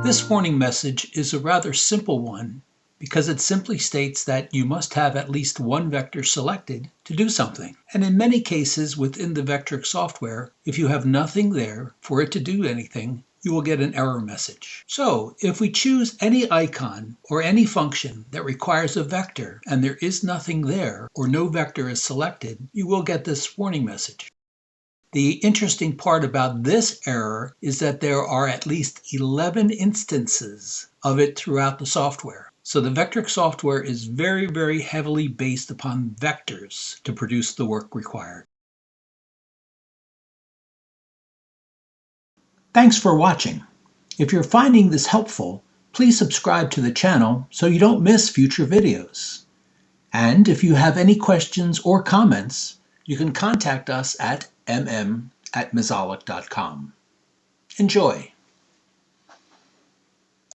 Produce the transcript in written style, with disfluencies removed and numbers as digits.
This warning message is a rather simple one because it simply states that you must have at least one vector selected to do something. And in many cases within the Vectric software, if you have nothing there for it to do anything, you will get an error message. So if we choose any icon or any function that requires a vector and there is nothing there or no vector is selected, you will get this warning message. The interesting part about this error is that there are at least 11 instances of it throughout the software. So the Vectric software is very, very heavily based upon vectors to produce the work required. Thanks for watching. If you're finding this helpful, please subscribe to the channel so you don't miss future videos. And if you have any questions or comments, you can contact us at mm@mezalick.com. Enjoy!